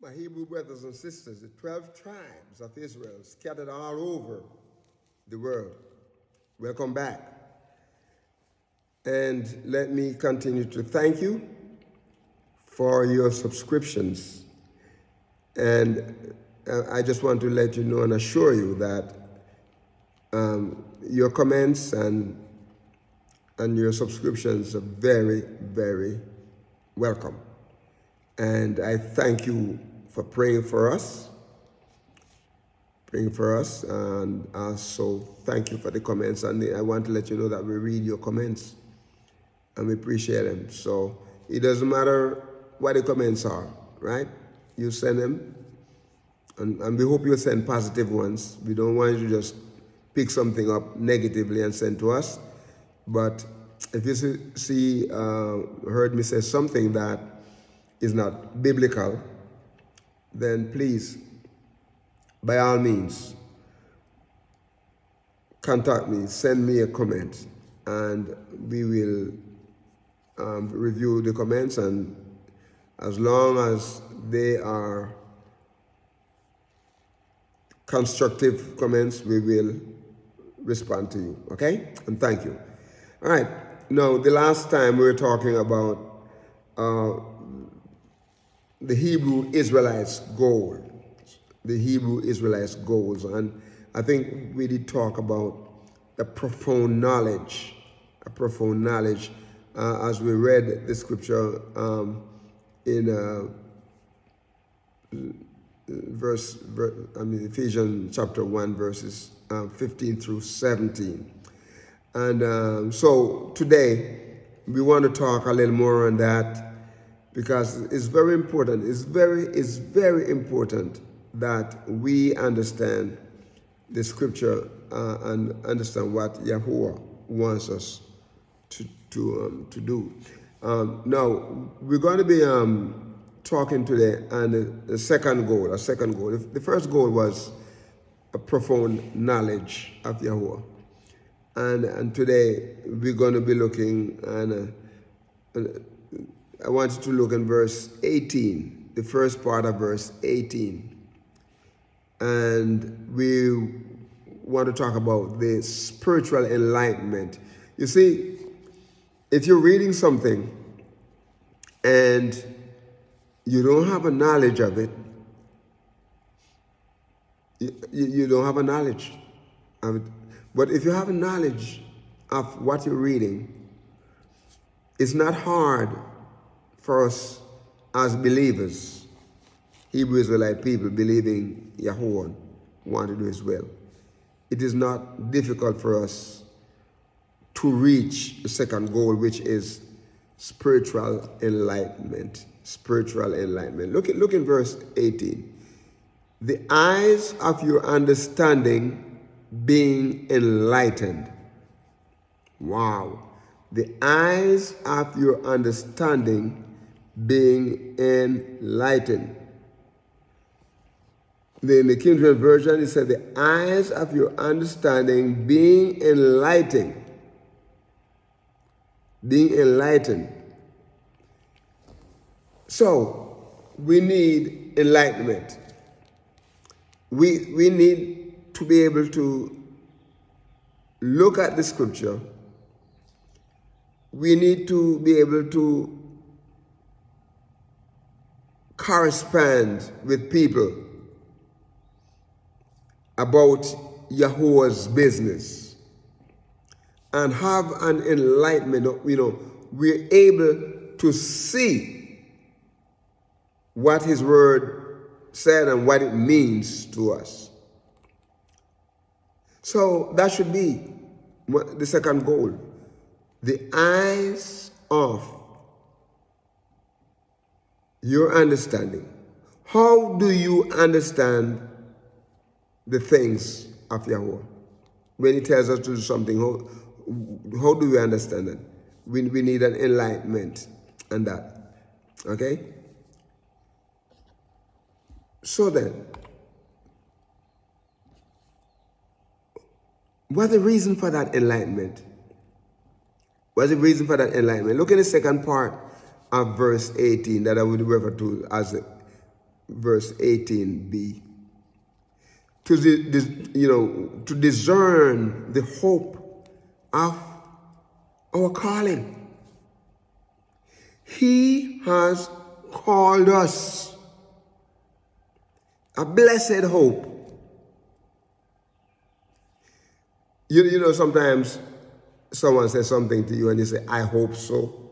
My Hebrew brothers and sisters, the 12 tribes of Israel scattered all over the world. Welcome back. And let me continue to thank you for your subscriptions. And I just want to let you know and assure you that your comments and your subscriptions are very, very welcome. And I thank you for praying for us. And also thank you for the comments. And I want to let you know that we read your comments and we appreciate them. So it doesn't matter what the comments are, right? You send them, and we hope you send positive ones. We don't want you to just pick something up negatively and send to us. But if you heard me say something that is not biblical, then please, by all means, contact me, send me a comment, and we will review the comments, and as long as they are constructive comments, we will respond to you, okay? And thank you. All right, now the last time we were talking about the Hebrew Israelites Goals. The Hebrew Israelites Goals. And I think we did talk about a profound knowledge as we read the scripture in Ephesians chapter 1, verses 15 through 17. And so today we want to talk a little more on that, because it's very important. It's very important that we understand the scripture and understand what Yahuwah wants us to do. Now we're going to be talking today on the second goal. The first goal was a profound knowledge of Yahuwah, and today we're going to be looking and I want you to look in verse 18, the first part of verse 18. And we want to talk about the spiritual enlightenment. You see, if you're reading something and you don't have a knowledge of it, you don't have a knowledge of it. But if you have a knowledge of what you're reading, it's not hard for us as believers, Hebrew Israelite people believing Yahuwah want to do His will. It is not difficult for us to reach the second goal, which is spiritual enlightenment. Spiritual enlightenment. Look in verse 18. The eyes of your understanding being enlightened. Wow. The eyes of your understanding being enlightened. In the King James Version, it said, the eyes of your understanding being enlightened. Being enlightened. So, we need enlightenment. We need to be able to look at the scripture. We need to be able to correspond with people about Yahuwah's business and have an enlightenment. We're able to see what His word said and what it means to us. So that should be the second goal. The eyes of your understanding. How do you understand the things of Yahuwah? When He tells us to do something, how do we understand it? We need an enlightenment on that. Okay? So then, what's the reason for that enlightenment? What's the reason for that enlightenment? Look at the second part of verse 18 that I would refer to as verse 18b. To discern the hope of our calling. He has called us a blessed hope. Sometimes someone says something to you and you say, I hope so.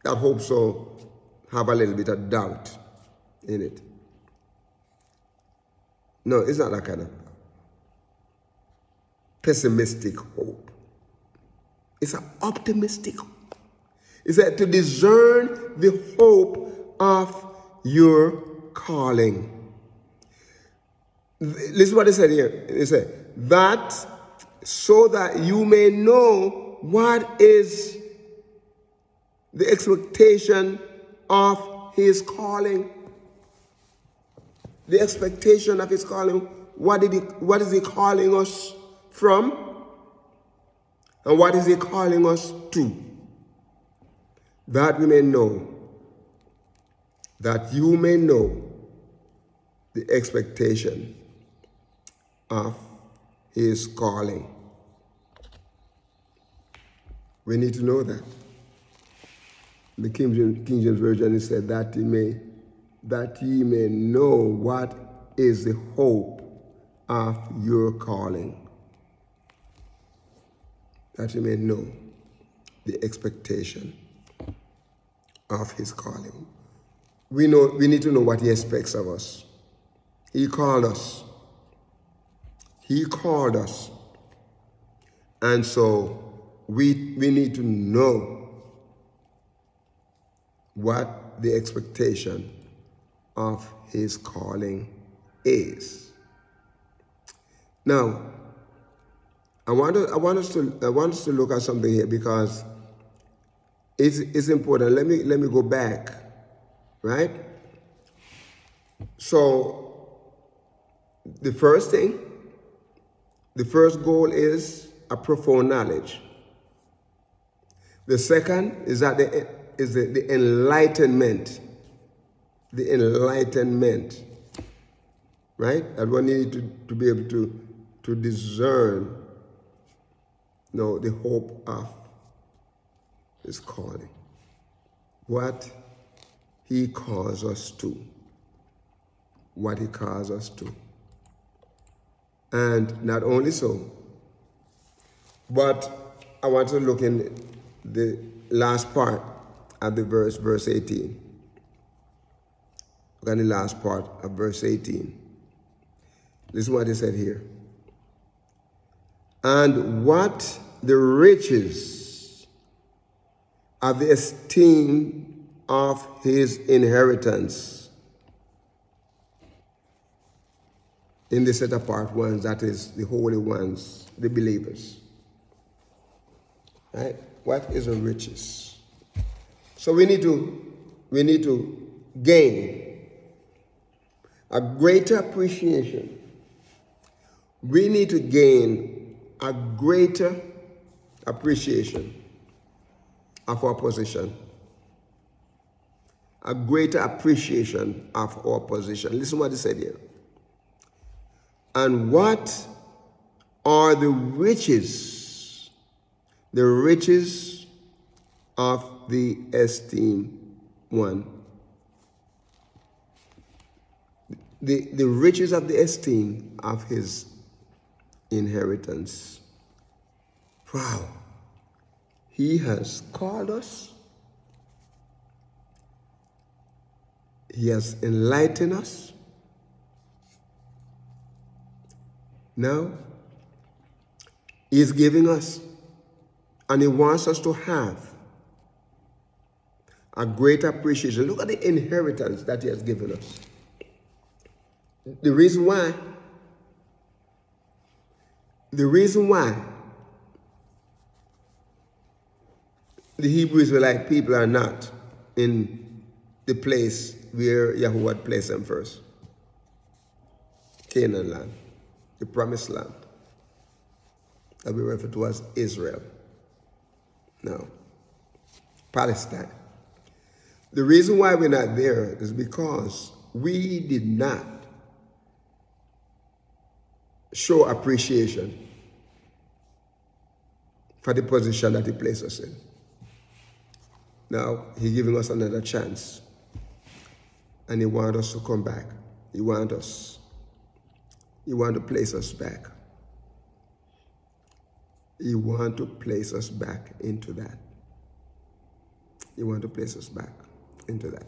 That hope so have a little bit of doubt in it. No, it's not that kind of pessimistic hope. It's an optimistic hope. It said to discern the hope of your calling. Listen what it said here. It said, that so that you may know what is the expectation of his calling. The expectation of his calling. What is he calling us from? And what is he calling us to? That we may know, that you may know the expectation of his calling. We need to know that. The King James Version, it said that ye may know what is the hope of your calling. That you may know the expectation of his calling. We need to know what he expects of us. He called us. He called us. And so we need to know what the expectation of his calling is. Now, I want us to look at something here because it's important. Let me go back, right? So the first goal is a profound knowledge. The second is the enlightenment. The enlightenment, right? That one need to be able to discern, the hope of his calling. What he calls us to. What he calls us to. And not only so, but I want to look in the last part of the verse 18. Look at the last part of verse 18. Listen what he said here. And what the riches of the esteem of his inheritance in the set apart ones, that is the holy ones, the believers. Right? What is the riches? So we need to gain a greater appreciation. We need to gain a greater appreciation of our position. A greater appreciation of our position. Listen what he said here. And what are the riches? The riches of the esteemed one. The riches of the esteem of his inheritance. Wow. He has called us. He has enlightened us. Now, he is giving us, and he wants us to have a great appreciation. Look at the inheritance that he has given us. The reason why the Hebrew Israelite people are not in the place where Yahuwah had placed them first. Canaan land, the promised land, that we refer to as Israel. Now, Palestine. The reason why we're not there is because we did not show appreciation for the position that he placed us in. Now, he's giving us another chance. And he wants us to come back. He wants to place us back. He wants to place us back into that. He wants to place us back into that.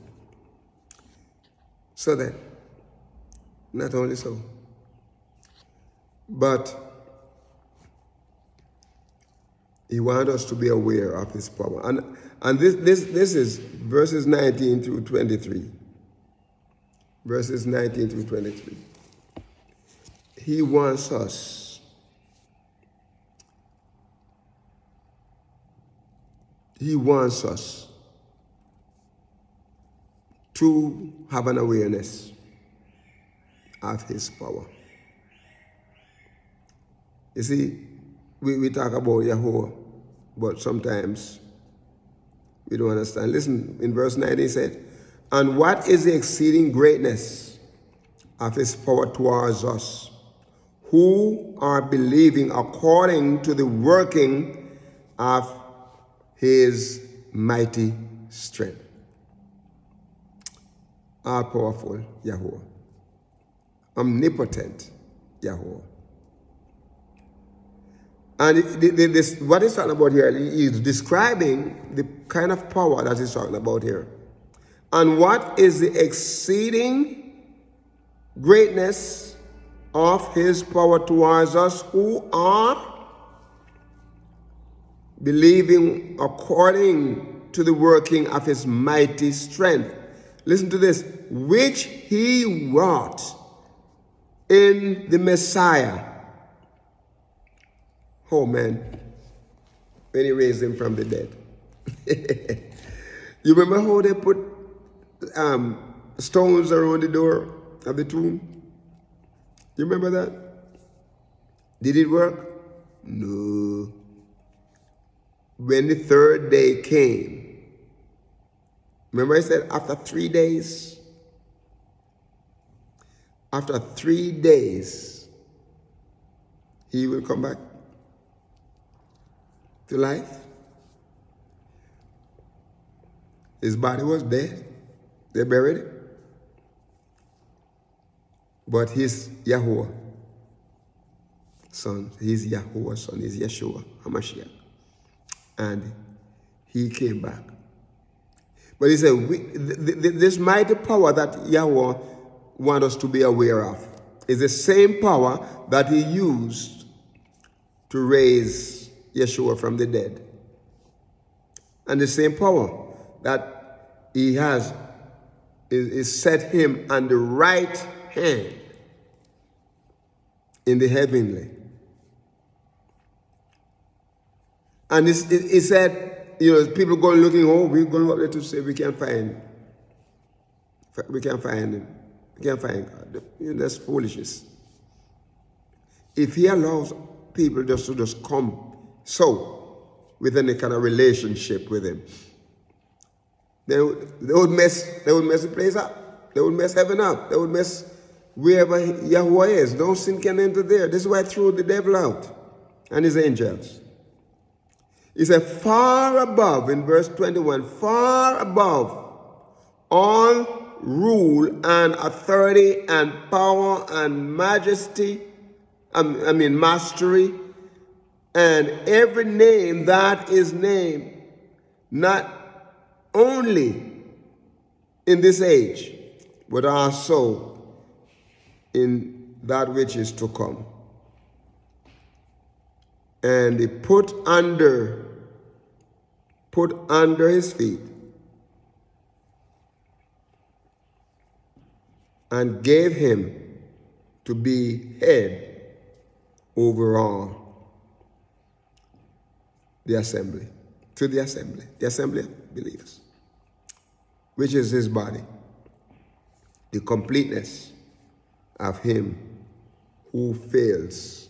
So that, not only so, but he wants us to be aware of his power. And this is verses 19 through 23. Verses 19 through 23. He wants us. He wants us to have an awareness of his power. You see, we talk about Yahuwah, but sometimes we don't understand. Listen, in verse 9 he said, and what is the exceeding greatness of his power towards us, who are believing according to the working of his mighty strength. All-powerful Yahuwah. Omnipotent Yahuwah. And what he's talking about here is describing the kind of power that he's talking about here. And what is the exceeding greatness of his power towards us who are believing according to the working of his mighty strength. Listen to this. Which he wrought in the Messiah. Oh man, when he raised him from the dead. You remember how they put stones around the door of the tomb? You remember that? Did it work? No. When the third day came, remember I said after 3 days? After 3 days, he will come back to life. His body was dead. They buried him. But his Yahuwah son, his Yahuwah's son, is Yeshua HaMashiach. And he came back. But he said, this mighty power that Yahweh wants us to be aware of is the same power that he used to raise Yeshua from the dead. And the same power that he has is set him on the right hand in the heavenly. And he said, you know, people going looking, oh, we're going up there to say we can't find him. We can't find him. We can't find God. You know, that's foolishness. If he allows people to just come with any kind of relationship with him, they would mess the place up. They would mess heaven up. They would mess wherever Yahuwah is. No sin can enter there. This is why I threw the devil out and his angels. He said, far above, in verse 21, far above all rule and authority and power and majesty, mastery, and every name that is named, not only in this age, but also in that which is to come. And he put under his feet and gave him to be head over all the assembly, the assembly of believers, which is his body, the completeness of him who fills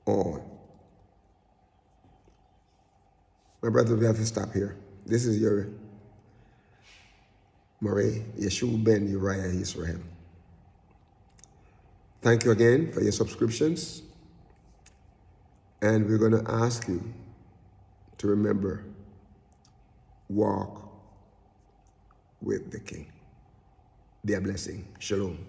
all. My brother, we have to stop here. This is Murray Yeshua ben Uriah Israel. Thank you again for your subscriptions. And we're going to ask you to remember, walk with the King. Be a blessing. Shalom.